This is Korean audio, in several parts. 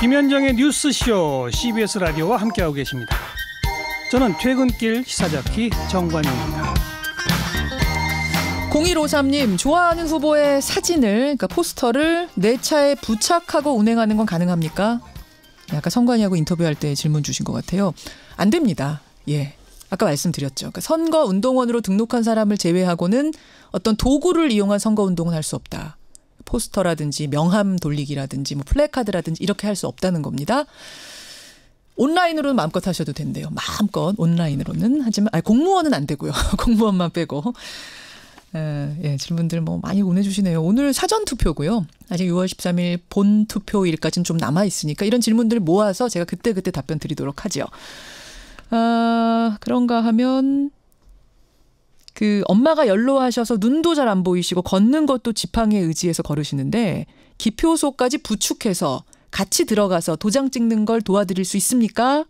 김현정의 뉴스쇼 CBS 라디오와 함께하고 계십니다. 저는 퇴근길 시사자키 정관용입니다. 0153님, 좋아하는 후보의 사진을, 그러니까 포스터를 내 차에 부착하고 운행하는 건 가능합니까? 아까 선관위하고 인터뷰할 때 질문 주신 것 같아요. 안 됩니다. 예, 아까 말씀드렸죠. 그러니까 선거운동원으로 등록한 사람을 제외하고는 어떤 도구를 이용한 선거운동은 할 수 없다. 포스터라든지 명함 돌리기라든지 뭐 플래카드라든지 이렇게 할 수 없다는 겁니다. 온라인으로는 마음껏 하셔도 된대요. 마음껏 온라인으로는. 하지만 공무원은 안 되고요. 공무원만 빼고. 예, 질문들 뭐 많이 보내주시네요. 오늘 사전 투표고요. 아직 6월 13일 본 투표일까지는 좀 남아 있으니까 이런 질문들 모아서 제가 그때그때 답변 드리도록 하죠. 그런가 하면 그 엄마가 연로하셔서 눈도 잘 안 보이시고 걷는 것도 지팡이에 의지해서 걸으시는데 기표소까지 부축해서 같이 들어가서 도장 찍는 걸 도와드릴 수 있습니까?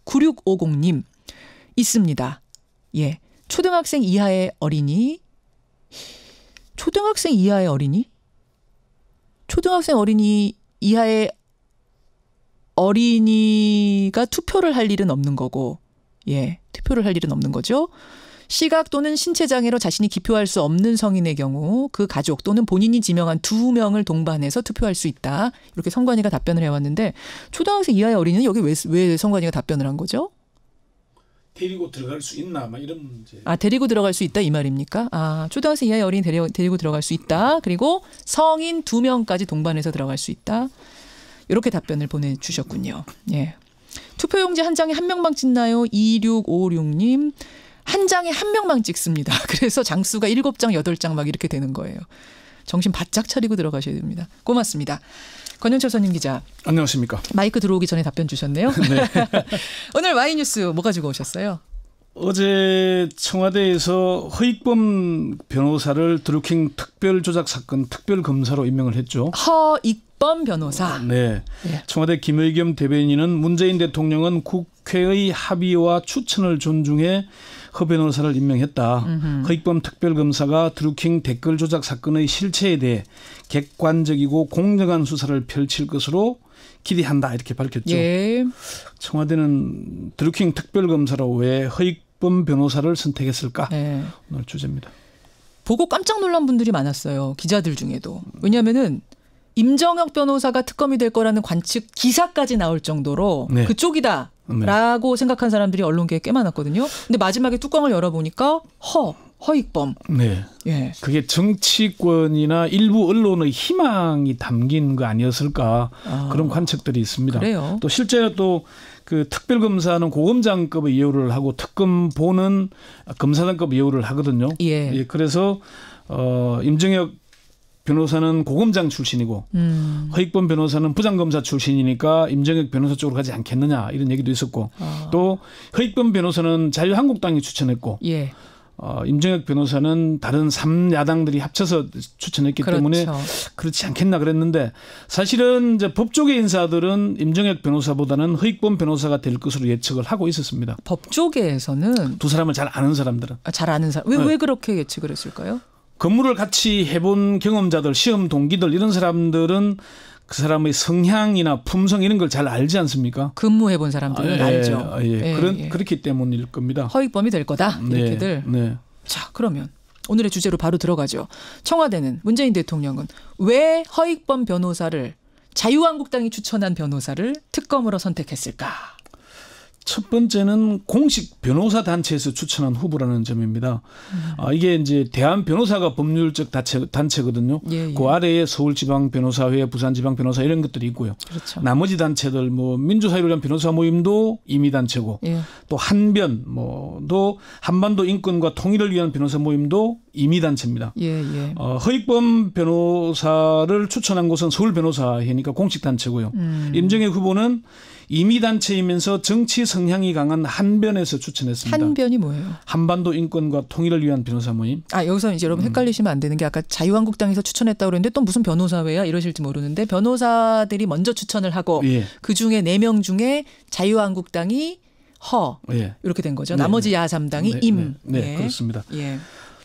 9650님 있습니다. 예, 초등학생 이하의 어린이. 초등학생 이하의 어린이? 초등학생 어린이 이하의 어린이가 투표를 할 일은 없는 거고, 예, 투표를 할 일은 없는 거죠. 시각 또는 신체 장애로 자신이 기표할 수 없는 성인의 경우 그 가족 또는 본인이 지명한 2명을 동반해서 투표할 수 있다. 이렇게 선관위가 답변을 해왔는데 초등학생 이하의 어린이는 여기 왜 선관위가 답변을 한 거죠? 데리고 들어갈 수 있나 막 이런 문제. 데리고 들어갈 수 있다 이 말입니까? 초등학생 이하의 어린이 데리고 들어갈 수 있다. 그리고 성인 2명까지 동반해서 들어갈 수 있다. 이렇게 답변을 보내주셨군요. 예. 투표용지 한 장에 한 명만 찍나요? 2656님. 한 장에 한 명만 찍습니다. 그래서 장수가 7장, 8장 막 이렇게 되는 거예요. 정신 바짝 차리고 들어가셔야 됩니다. 고맙습니다. 권영철 선임 기자. 안녕하십니까. 마이크 들어오기 전에 답변 주셨네요. 네. 오늘 와이뉴스 뭐 가지고 오셨어요? 어제 청와대에서 허익범 변호사를 드루킹 특별조작 사건 특별검사로 임명을 했죠. 허익범 변호사. 네. 청와대 김의겸 대변인은 문재인 대통령은 국회의 합의와 추천을 존중해 허 변호사를 임명했다. 허익범 특별검사가 드루킹 댓글 조작 사건의 실체에 대해 객관적이고 공정한 수사를 펼칠 것으로 기대한다 이렇게 밝혔죠. 예. 청와대는 드루킹 특별검사로 왜 허익범 변호사를 선택했을까? 예. 오늘 주제입니다. 보고 깜짝 놀란 분들이 많았어요. 기자들 중에도. 왜냐하면은 임정혁 변호사가 특검이 될 거라는 관측 기사까지 나올 정도로 네. 그쪽이다. 라고 생각한 사람들이 언론계에 꽤 많았거든요. 근데 마지막에 뚜껑을 열어보니까 허익범. 네. 예. 그게 정치권이나 일부 언론의 희망이 담긴 거 아니었을까 그런 관측들이 있습니다. 그래요. 또 실제로 또 그 특별검사는 고검장급의 예우를 하고 특검보는 검사장급 예우를 하거든요. 예. 그래서 임정혁 변호사는 고검장 출신이고 허익범 변호사는 부장검사 출신이니까 임정혁 변호사 쪽으로 가지 않겠느냐 이런 얘기도 있었고 또 허익범 변호사는 자유한국당이 추천했고 예. 임정혁 변호사는 다른 3야당들이 합쳐서 추천했기 그렇죠. 때문에 그렇지 않겠나 그랬는데 사실은 이제 법조계 인사들은 임정혁 변호사보다는 허익범 변호사가 될 것으로 예측을 하고 있었습니다. 법조계에서는 두 사람을 잘 아는 사람들은. 잘 아는 사람. 왜 그렇게 예측을 했을까요? 근무를 같이 해본 경험자들, 시험 동기들 이런 사람들은 그 사람의 성향이나 품성 이런 걸 잘 알지 않습니까? 근무해본 사람들은 알죠. 그렇기 때문일 겁니다. 허익범이 될 거다 이렇게들. 네. 자, 그러면 오늘의 주제로 바로 들어가죠. 청와대는 문재인 대통령은 왜 허익범 변호사를 자유한국당이 추천한 변호사를 특검으로 선택했을까? 첫 번째는 공식 변호사 단체에서 추천한 후보라는 점입니다. 이게 이제 대한 변호사가 법률적 단체거든요. 예. 그 아래에 서울지방변호사회, 부산지방변호사 이런 것들이 있고요. 그렇죠. 나머지 단체들 뭐 민주사회를 위한 변호사 모임도 임의단체고 예. 또 한변 또 한반도 인권과 통일을 위한 변호사 모임도 임의단체입니다. 예. 허익범 변호사를 추천한 곳은 서울변호사회니까 공식 단체고요. 임정혁 후보는 임의단체이면서 정치 성향이 강한 한변에서 추천했습니다. 한변이 뭐예요? 한반도 인권과 통일을 위한 변호사 모임. 여기서 이제 여러분 헷갈리시면 안 되는 게 아까 자유한국당에서 추천했다고 그랬는데 또 무슨 변호사회야 이러실지 모르는데 변호사들이 먼저 추천을 하고 그중에 4명 중에 자유한국당이 이렇게 된 거죠. 나머지 야3당이 임. 네, 그렇습니다. 예.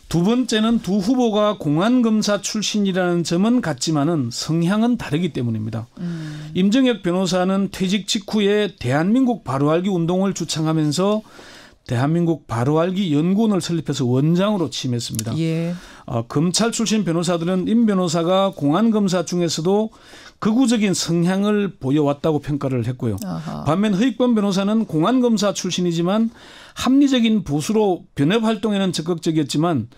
두 번째는 두 후보가 공안검사 출신이라는 점은 같지만은 성향은 다르기 때문입니다. 임정혁 변호사는 퇴직 직후에 대한민국 바로알기 운동을 주창하면서 대한민국 바로알기 연구원을 설립해서 원장으로 취임했습니다. 예. 검찰 출신 변호사들은 임 변호사가 공안검사 중에서도 극우적인 성향을 보여왔다고 평가를 했고요. 아하. 반면 허익범 변호사는 공안검사 출신이지만 합리적인 보수로 변협 활동에는 적극적이었지만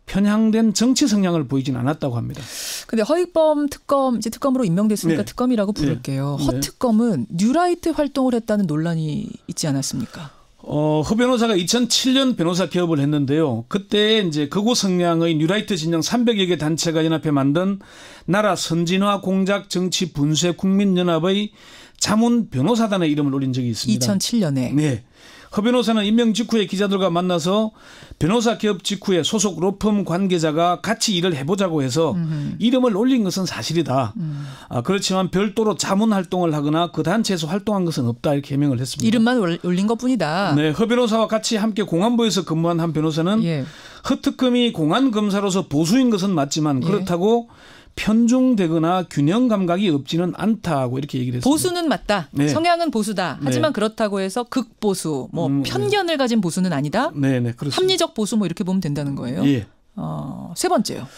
편향된 정치 성향을 보이진 않았다고 합니다. 근데 허익범 특검 이제 특검으로 임명됐으니까 네. 특검이라고 부를게요. 네. 허특검은 뉴라이트 활동을 했다는 논란이 있지 않았습니까? 허 변호사가 2007년 변호사 개업을 했는데요. 그때 이제 극우 성향의 뉴라이트 진영 300여 개 단체가 연합해 만든 나라 선진화 공작 정치 분쇄 국민연합의 자문 변호사단의 이름을 올린 적이 있습니다. 2007년에. 네. 허 변호사는 임명 직후에 기자들과 만나서 변호사 개업 직후에 소속 로펌 관계자가 같이 일을 해보자고 해서 이름을 올린 것은 사실이다. 그렇지만 별도로 자문 활동을 하거나 그 단체에서 활동한 것은 없다 이렇게 해명을 했습니다. 이름만 올린 것뿐이다. 네, 허 변호사와 같이 함께 공안부에서 근무한 한 변호사는 예. 허 특검이 공안검사로서 보수인 것은 맞지만 예. 그렇다고 편중되거나 균형 감각이 없지는 않다고 이렇게 얘기를 했습니다. 보수는 맞다. 네. 성향은 보수다. 하지만 네. 그렇다고 해서 극보수, 뭐 편견을 가진 보수는 아니다. 네, 그렇습니다. 합리적 보수 뭐 이렇게 보면 된다는 거예요. 예. 세 번째요.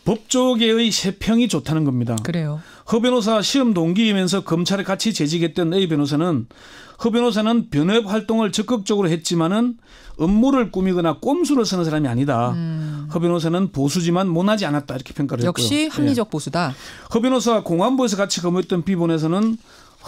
법조계의 세평이 좋다는 겁니다. 그래요. 허 변호사 시험 동기이면서 검찰에 같이 재직했던 A 변호사는 허 변호사는 변협 활동을 적극적으로 했지만은 업무를 꾸미거나 꼼수를 쓰는 사람이 아니다. 허 변호사는 보수지만 모나지 않았다 이렇게 평가를 했고요. 역시 합리적 보수다. 허 변호사와 공안부에서 같이 근무했던 B 본에서는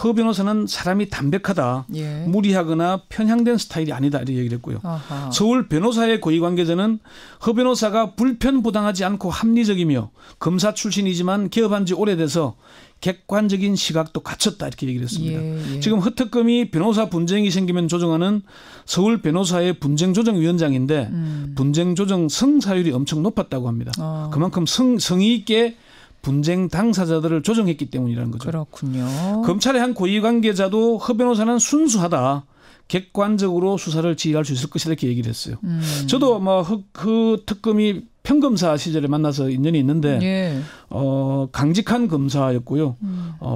허 변호사는 사람이 담백하다. 예. 무리하거나 편향된 스타일이 아니다 이렇게 얘기를 했고요. 아하. 서울 변호사의 고위 관계자는 허 변호사가 불편부당하지 않고 합리적이며 검사 출신이지만 개업한 지 오래돼서 객관적인 시각도 갖췄다 이렇게 얘기를 했습니다. 예. 지금 허 특검이 변호사 분쟁이 생기면 조정하는 서울 변호사의 분쟁조정위원장인데 분쟁조정 성사율이 엄청 높았다고 합니다. 그만큼 성의 있게 분쟁 당사자들을 조정했기 때문이라는 거죠. 그렇군요. 검찰의 한 고위 관계자도 허 변호사는 순수하다. 객관적으로 수사를 지휘할 수 있을 것이다 이렇게 얘기를 했어요. 저도 뭐 허 특검이 평검사 시절에 만나서 인연이 있는데 예. 강직한 검사였고요.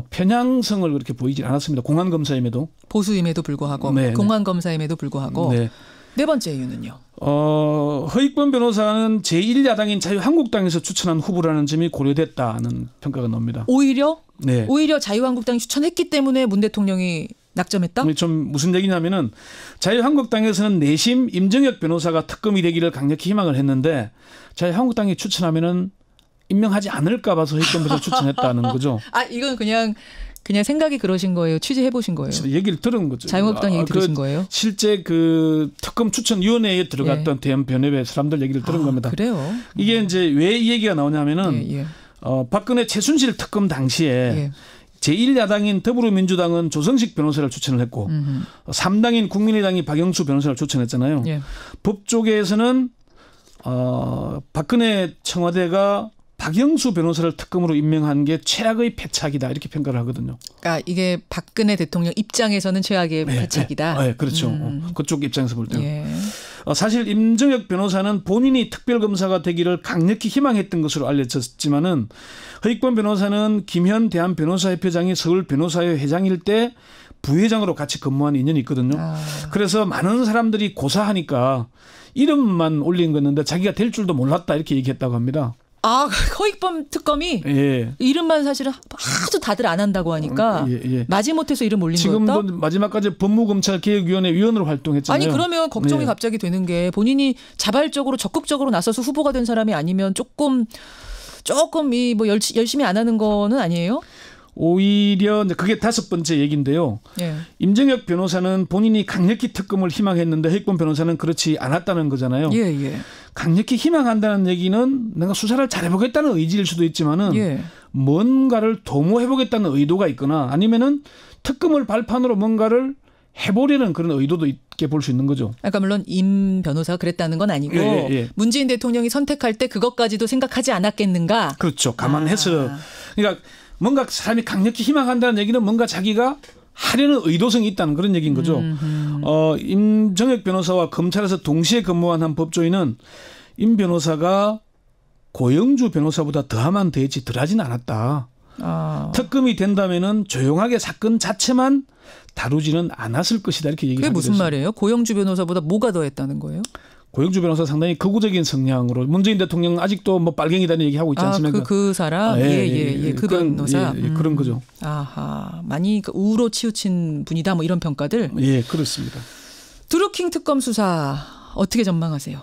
편향성을 그렇게 보이지 않았습니다. 공안검사임에도. 보수임에도 불구하고 네, 공안검사임에도 불구하고 네. 네 번째 이유는요. 허익범 변호사는 제1야당인 자유한국당에서 추천한 후보라는 점이 고려됐다는 평가가 나옵니다. 오히려 네. 오히려 자유한국당이 추천했기 때문에 문 대통령이 낙점했다? 좀 무슨 얘기냐면은 자유한국당에서는 내심 임정혁 변호사가 특검이 되기를 강력히 희망을 했는데 자유한국당이 추천하면은 임명하지 않을까 봐서 허익범 변호사 추천했다는 거죠. 이건 그냥 생각이 그러신 거예요. 취재해 보신 거예요. 얘기를 들은 거죠. 자유한국당 얘기 들으신 거예요? 실제 그 특검 추천위원회에 들어갔던 대한 변협의 사람들 얘기를 들은 겁니다. 그래요? 이게 이제 왜 이 얘기가 나오냐면은 예. 박근혜 최순실 특검 당시에 예. 제1야당인 더불어민주당은 조성식 변호사를 추천을 했고 3당인 국민의당이 박영수 변호사를 추천했잖아요. 예. 법조계에서는 박근혜 청와대가 박영수 변호사를 특검으로 임명한 게 최악의 패착이다 이렇게 평가를 하거든요. 그러니까 이게 박근혜 대통령 입장에서는 최악의 패착이다. 네, 그렇죠. 그쪽 입장에서 볼 때는. 예. 사실 임정혁 변호사는 본인이 특별검사가 되기를 강력히 희망했던 것으로 알려졌지만은 허익범 변호사는 김현 대한변호사협회장이 서울 변호사회 회장일 때 부회장으로 같이 근무한 인연이 있거든요. 그래서 많은 사람들이 고사하니까 이름만 올린 거였는데 자기가 될 줄도 몰랐다 이렇게 얘기했다고 합니다. 허익범 특검이 예. 이름만 사실은 아주 다들 안 한다고 하니까 예. 마지못해서 이름 올린 지금도 거였다? 마지막까지 법무검찰개혁위원회 위원으로 활동했잖아요. 아니 그러면 걱정이 네. 갑자기 되는 게 본인이 자발적으로 적극적으로 나서서 후보가 된 사람이 아니면 조금 이 뭐 열심히 안 하는 거는 아니에요? 오히려 이제 그게 다섯 번째 얘기인데요. 예. 임정혁 변호사는 본인이 강력히 특검을 희망했는데 허익범 변호사는 그렇지 않았다는 거잖아요. 예. 강력히 희망한다는 얘기는 내가 수사를 잘해보겠다는 의지일 수도 있지만은 예. 뭔가를 도모해보겠다는 의도가 있거나 아니면은 특검을 발판으로 뭔가를 해보려는 그런 의도도 있게 볼 수 있는 거죠. 그러니까 물론 임 변호사가 그랬다는 건 아니고 예. 문재인 대통령이 선택할 때 그것까지도 생각하지 않았겠는가? 그렇죠. 감안해서. 그러니까 뭔가 사람이 강력히 희망한다는 얘기는 뭔가 자기가 하려는 의도성이 있다는 그런 얘기인 거죠. 임정혁 변호사와 검찰에서 동시에 근무한 한 법조인은 임 변호사가 고영주 변호사보다 더하면 더했지 덜하진 않았다. 특검이 된다면은 조용하게 사건 자체만 다루지는 않았을 것이다 이렇게 얘기를 하게 됐어요. 그게 무슨 말이에요? 고영주 변호사보다 뭐가 더했다는 거예요? 고영주 변호사 상당히 극우적인 성향으로 문재인 대통령 아직도 뭐 빨갱이다는 얘기하고 있지 않습니까? 그 사람? 그 변호사? 그런 거죠. 아하, 많이 우로 치우친 분이다 뭐 이런 평가들? 예, 그렇습니다. 드루킹 특검 수사 어떻게 전망하세요?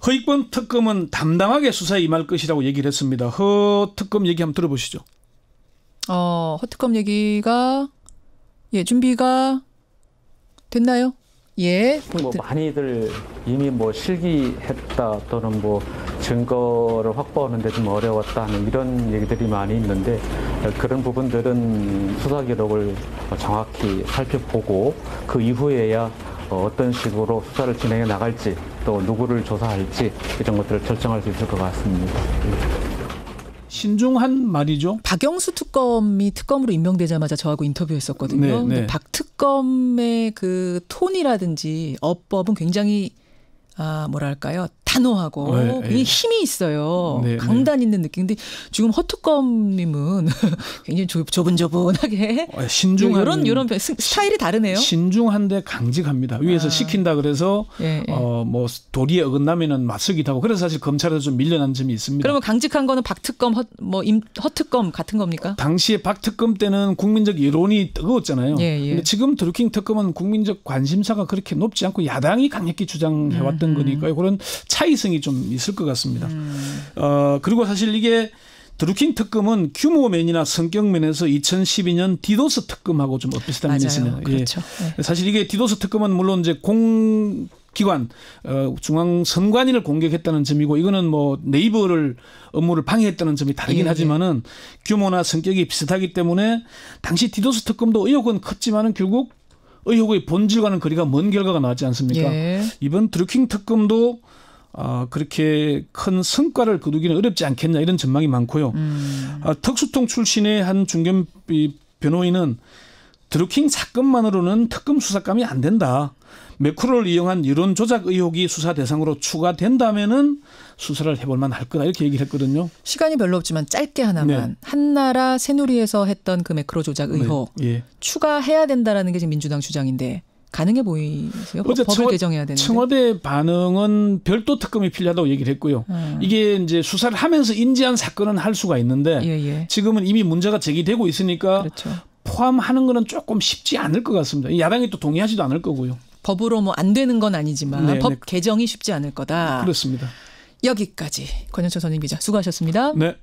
허익범 특검은 담담하게 수사에 임할 것이라고 얘기를 했습니다. 허 특검 얘기 한번 들어보시죠. 허특검 얘기가 준비가 됐나요? 예. 뭐 많이들 이미 뭐 실기했다 또는 뭐 증거를 확보하는 데 좀 어려웠다 하는 이런 얘기들이 많이 있는데 그런 부분들은 수사 기록을 정확히 살펴보고 그 이후에야 어떤 식으로 수사를 진행해 나갈지 또 누구를 조사할지 이런 것들을 결정할 수 있을 것 같습니다. 신중한 말이죠. 박영수 특검이 특검으로 임명되자마자 저하고 인터뷰했었거든요. 네, 근데 네. 박 특검의 그 톤이라든지 어법은 굉장히 뭐랄까요? 단호하고 굉장히 힘이 있어요. 강단 있는 느낌. 근데 지금 허 특검님은 굉장히 조분조분하게 신중한 이런 스타일이 다르네요. 신중한데 강직합니다. 위에서 시킨다 그래서 뭐 도리에 어긋나면은 맞서기도 하고 그래서 사실 검찰에서 좀 밀려난 점이 있습니다. 그러면 강직한 거는 박 특검, 허 특검 같은 겁니까? 당시에 박 특검 때는 국민적 여론이 뜨거웠잖아요. 근데 지금 드루킹 특검은 국민적 관심사가 그렇게 높지 않고 야당이 강력히 주장해왔던 거니까요. 그런 차이성이 좀 있을 것 같습니다. 그리고 사실 이게 드루킹 특검은 규모면이나 성격면에서 2012년 디도스 특검하고 좀 엇비슷한 면이 있습니다. 그렇죠. 사실 이게 디도스 특검은 물론 이제 공기관 중앙선관위를 공격했다는 점이고 이거는 뭐 네이버를 업무를 방해했다는 점이 다르긴 하지만은 규모나 성격이 비슷하기 때문에 당시 디도스 특검도 의혹은 컸지만은 결국 의혹의 본질과는 거리가 먼 결과가 나왔지 않습니까? 이번 드루킹 특검도 그렇게 큰 성과를 거두기는 어렵지 않겠냐 이런 전망이 많고요. 특수통 출신의 한 중견 변호인은 드루킹 사건만으로는 특검 수사감이 안 된다. 매크로를 이용한 여론 조작 의혹이 수사 대상으로 추가된다면은 수사를 해볼 만할 거다 이렇게 얘기를 했거든요. 시간이 별로 없지만 짧게 하나만. 한나라 새누리에서 했던 그 매크로 조작 의혹 추가해야 된다라는 게 지금 민주당 주장인데 가능해 보이세요? 법을 개정해야 되는데. 청와대 반응은 별도 특검이 필요하다고 얘기를 했고요. 이게 이제 수사를 하면서 인지한 사건은 할 수가 있는데 지금은 이미 문제가 제기되고 있으니까 포함하는 거는 조금 쉽지 않을 것 같습니다. 야당이 또 동의하지도 않을 거고요. 법으로 뭐 안 되는 건 아니지만 법 개정이 쉽지 않을 거다. 그렇습니다. 여기까지 권현철 선임 기자 수고하셨습니다. 네.